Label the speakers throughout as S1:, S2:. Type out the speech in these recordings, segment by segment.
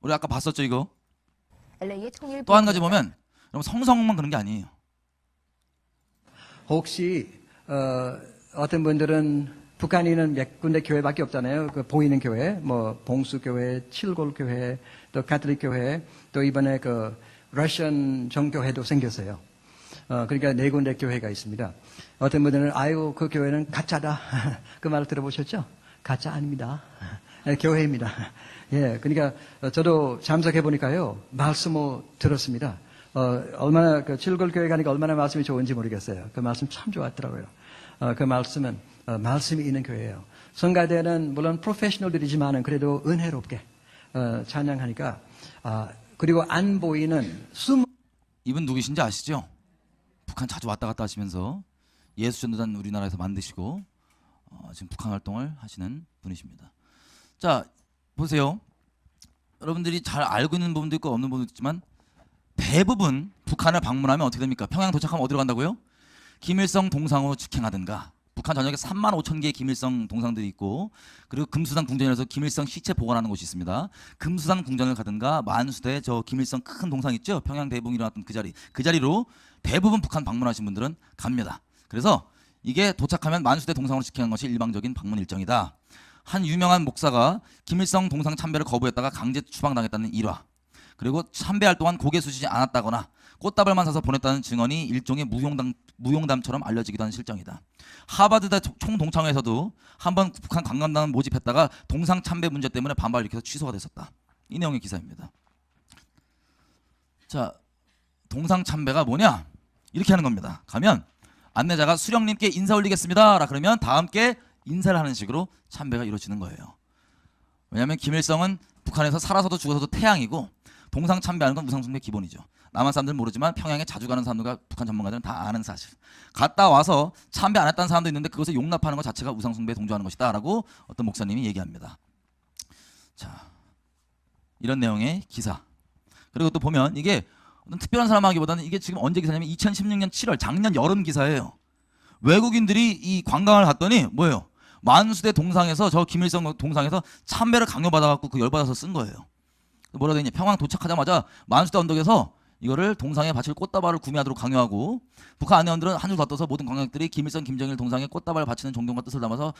S1: 우리 아까 봤었죠 이거.
S2: LA의 통일
S1: 또 한 가지 보면 여러분 성성만 그런 게 아니에요.
S3: 혹시 어떤 분들은 북한에는 몇 군데 교회밖에 없잖아요. 그 보이는 교회, 뭐 봉수교회, 칠골교회, 또 가톨릭 교회, 또 이번에 그 러시안 정교회도 생겼어요. 그러니까 네 군데 교회가 있습니다. 어떤 분들은 아유 그 교회는 가짜다. 그 말을 들어보셨죠? 가짜 아닙니다. 교회입니다. 예, 그러니까 저도 참석해 보니까요 말씀을 들었습니다. 얼마나 그 칠골교회 가니까 얼마나 말씀이 좋은지 모르겠어요. 그 말씀 참 좋았더라고요. 그 말씀은 말씀이 있는 교회예요. 성가대는 물론 프로페셔널들이지만은 그래도 은혜롭게 찬양하니까 그리고 안 보이는
S1: 이분 누구신지 아시죠? 북한 자주 왔다 갔다 하시면서 예수전도단 우리나라에서 만드시고 지금 북한 활동을 하시는 분이십니다. 자 보세요. 여러분들이 잘 알고 있는 부분도 있고 없는 부분도 있지만 대부분 북한을 방문하면 어떻게 됩니까? 평양 도착하면 어디로 간다고요? 김일성 동상으로 직행하든가. 북한 전역에 3만 5천 개의 김일성 동상들이 있고 그리고 금수산 궁전에서 김일성 시체 보관하는 곳이 있습니다. 금수산 궁전을 가든가 만수대 저 김일성 큰 동상 있죠? 평양 대붕이 일어났던 그 자리로 대부분 북한 방문하신 분들은 갑니다. 그래서 이게 도착하면 만수대 동상으로 직행한 것이 일방적인 방문 일정이다. 한 유명한 목사가 김일성 동상 참배를 거부했다가 강제 추방당했다는 일화, 그리고 참배할 동안 고개 숙이지 않았다거나 꽃다발만 사서 보냈다는 증언이 일종의 무용담처럼 알려지기도 한 실정이다. 하버드대 총동창회에서도 한번 북한 관광단을 모집했다가 동상 참배 문제 때문에 반발을 일으켜서 취소가 됐었다. 이 내용의 기사입니다. 자, 동상 참배가 뭐냐? 이렇게 하는 겁니다. 가면 안내자가 수령님께 인사 올리겠습니다 라 그러면 다 함께 인사를 하는 식으로 참배가 이루어지는 거예요. 왜냐하면 김일성은 북한에서 살아서도 죽어서도 태양이고 동상 참배하는 건 무상숭배 기본이죠. 남한 사람들은 모르지만 평양에 자주 가는 사람들과 북한 전문가들은 다 아는 사실. 갔다 와서 참배 안 했다는 사람도 있는데 그것을 용납하는 것 자체가 우상숭배에 동조하는 것이다 라고 어떤 목사님이 얘기합니다. 자, 이런 내용의 기사. 그리고 또 보면 이게 어떤 특별한 사람 하기보다는 이게 지금 언제 기사냐면 2016년 7월 작년 여름 기사예요. 외국인들이 이 관광을 갔더니 뭐예요? 만수대 동상에서 저 김일성 동상에서 참배를 강요받아갖고 그 열받아서 쓴 거예요. 뭐라 되냐? 평양 도착하자마자 만수대 언덕에서 이거를 동상에 바칠 꽃다발을 구매하도록 강요하고 북한 안내원들은 한 줄 더 떠서 모든 관광객들이 김일성, 김정일 동상에 꽃다발을 바치는 존경과 뜻을 담아서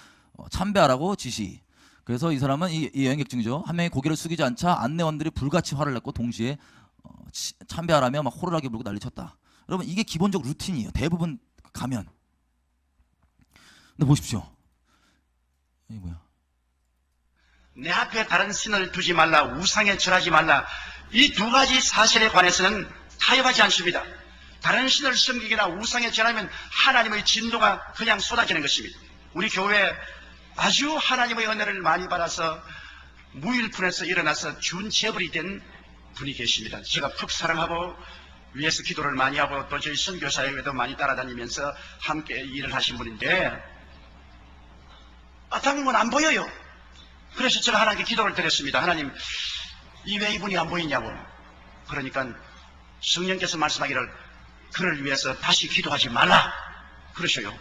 S1: 참배하라고 지시. 그래서 이 사람은 이 여행객 중이죠. 한 명이 고개를 숙이지 않자 안내원들이 불같이 화를 냈고 동시에 참배하라며 막 호루라기 불고 난리쳤다. 여러분 이게 기본적 루틴이에요. 대부분 가면. 근데 보십시오. 이게 뭐야?
S4: 내 앞에 다른 신을 두지 말라, 우상에 절하지 말라. 이 두 가지 사실에 관해서는 타협하지 않습니다. 다른 신을 섬기거나 우상에 절하면 하나님의 진노가 그냥 쏟아지는 것입니다. 우리 교회에 아주 하나님의 은혜를 많이 받아서 무일푼에서 일어나서 준재벌이 된 분이 계십니다. 제가 푹 사랑하고 위에서 기도를 많이 하고 또 저희 선교사회에도 많이 따라다니면서 함께 일을 하신 분인데 당분간 안 보여요. 그래서 제가 하나님께 기도를 드렸습니다. 하나님, 이 왜 이분이 안 보이냐고. 그러니까 성령께서 말씀하기를 그를 위해서 다시 기도하지 말라 그러셔요.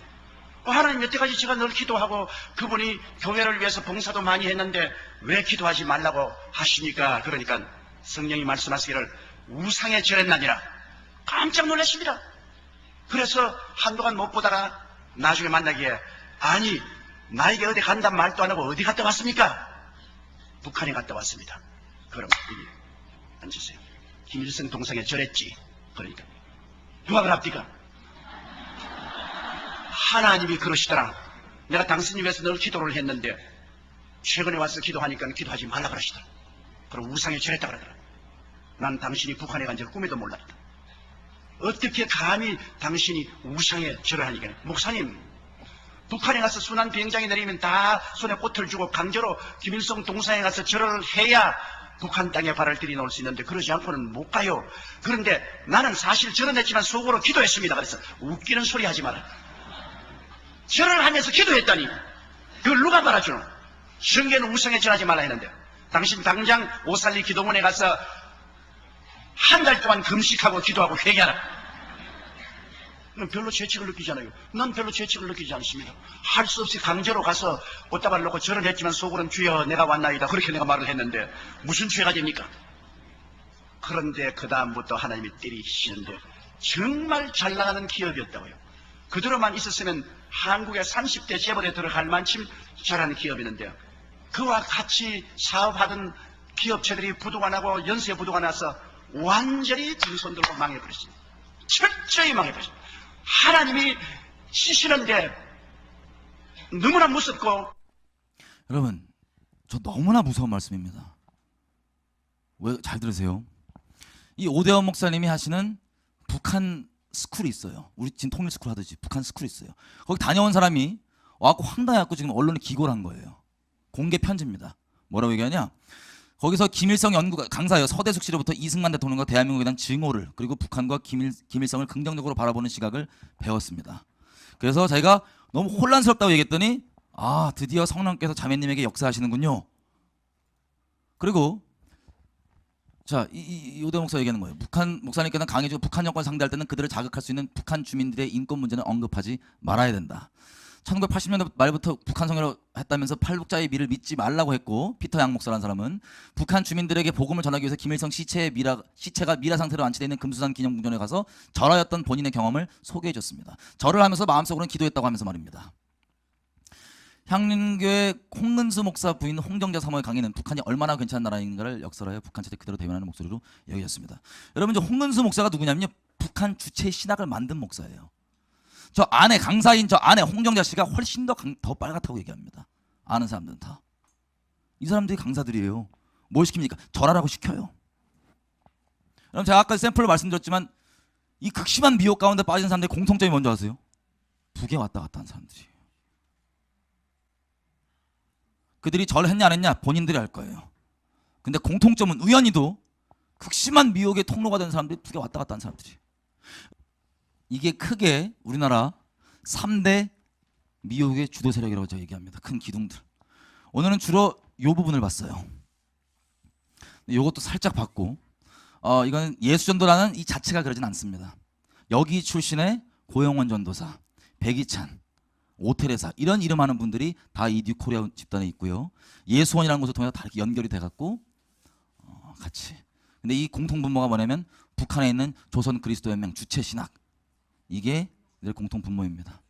S4: 하나님, 여태까지 제가 늘 기도하고 그분이 교회를 위해서 봉사도 많이 했는데 왜 기도하지 말라고 하십니까? 그러니까 성령이 말씀하시기를 우상에 절했나니라. 깜짝 놀랐습니다. 그래서 한동안 못 보다가 나중에 만나기에 아니 나에게 어디 간단 말도 안 하고 어디 갔다 왔습니까? 북한에 갔다 왔습니다. 그럼 여기 앉으세요. 김일성 동상에 절했지. 그러니까 누가 그럽니까? 하나님이 그러시더라. 내가 당신님 위해서 늘 기도를 했는데 최근에 와서 기도하니까 기도하지 말라 그러시더라. 그럼 우상에 절했다 그러더라. 난 당신이 북한에 간 줄 꿈에도 몰랐다. 어떻게 감히 당신이 우상에 절을 하니까. 목사님, 북한에 가서 순환 비행장에 내리면 다 손에 꽃을 주고 강제로 김일성 동상에 가서 절을 해야 북한 땅에 발을 들이놓을 수 있는데 그러지 않고는 못 가요. 그런데 나는 사실 절은 했지만 속으로 기도했습니다. 그래서 웃기는 소리 하지 마라. 절을 하면서 기도했다니 그걸 누가 말아주노? 성경에는 우상에 절하지 말라 했는데 당신 당장 오살리 기도문에 가서 한 달 동안 금식하고 기도하고 회개하라. 별로 죄책을 느끼잖아요. 난 별로 죄책을 느끼지 않습니다. 할 수 없이 강제로 가서 꽃다발 놓고 절을 했지만 속으로는 주여 내가 왔나이다 그렇게 내가 말을 했는데 무슨 죄가 됩니까? 그런데 그 다음부터 하나님이 때리시는데 정말 잘 나가는 기업이었다고요. 그대로만 있었으면 한국의 30대 재벌에 들어갈 만큼 잘하는 기업이었는데요. 그와 같이 사업하던 기업체들이 부도가 나고 연쇄 부도가 나서 완전히 등손 들고 망해버렸습니다. 철저히 망해버렸습니다. 하나님이 치시는데 너무나 무섭고.
S1: 여러분, 저 너무나 무서운 말씀입니다. 왜? 잘 들으세요. 이 오대원 목사님이 하시는 북한 스쿨이 있어요. 우리 지금 통일 스쿨 하듯이 북한 스쿨이 있어요. 거기 다녀온 사람이 와갖고 황당해갖고 지금 언론에 기고를 한 거예요. 공개 편지입니다. 뭐라고 얘기하냐? 거기서 김일성 연구 강사예요. 서대숙 씨로부터 이승만 대통령과 대한민국에 대한 증오를, 그리고 북한과 김일성을 긍정적으로 바라보는 시각을 배웠습니다. 그래서 자기가 너무 혼란스럽다고 얘기했더니 아, 드디어 성령께서 자매님에게 역사하시는군요. 그리고 자, 이 오대 목사 얘기하는 거예요. 북한 목사님께서는 강해지고 북한 정권 상대할 때는 그들을 자극할 수 있는 북한 주민들의 인권 문제는 언급하지 말아야 된다. 1980년대 말부터 북한 성애로 했다면서 팔북자의 미를 믿지 말라고 했고, 피터 양 목사라는 사람은 북한 주민들에게 복음을 전하기 위해서 김일성 시체가 미라 상태로 안치되어 있는 금수산 기념공전에 가서 절하였던 본인의 경험을 소개해 줬습니다. 절을 하면서 마음속으로는 기도했다고 하면서 말입니다. 향림교회 홍은수 목사 부인 홍정자 사모의 강의는 북한이 얼마나 괜찮은 나라인가를 역설하여 북한 체제 그대로 대변하는 목소리로 여겨졌습니다. 여러분, 저 홍은수 목사가 누구냐면요, 북한 주체 신학을 만든 목사예요. 저 안에 강사인 저 안에 홍정자 씨가 훨씬 더 빨갛다고 얘기합니다. 아는 사람들은 다. 이 사람들이 강사들이에요. 뭘 시킵니까? 절하라고 시켜요. 그럼 제가 아까 샘플로 말씀드렸지만 이 극심한 미혹 가운데 빠진 사람들의 공통점이 뭔지 아세요? 북에 왔다 갔다 한 사람들이에요. 그들이 절했냐 안 했냐 본인들이 알 거예요. 근데 공통점은 우연히도 극심한 미혹의 통로가 된 사람들이 북에 왔다 갔다 한 사람들이에요. 이게 크게 우리나라 3대 미혹의 주도 세력이라고 제가 얘기합니다. 큰 기둥들. 오늘은 주로 이 부분을 봤어요. 이것도 살짝 봤고, 이건 예수전도라는 이 자체가 그러진 않습니다. 여기 출신의 고영원 전도사, 백이찬, 오테레사 이런 이름하는 분들이 다 이 뉴코리아 집단에 있고요. 예수원이라는 곳을 통해서 다 이렇게 연결이 돼갖고 같이. 근데 이 공통분모가 뭐냐면 북한에 있는 조선 그리스도 연맹 주체 신학, 이게 늘 공통 분모입니다.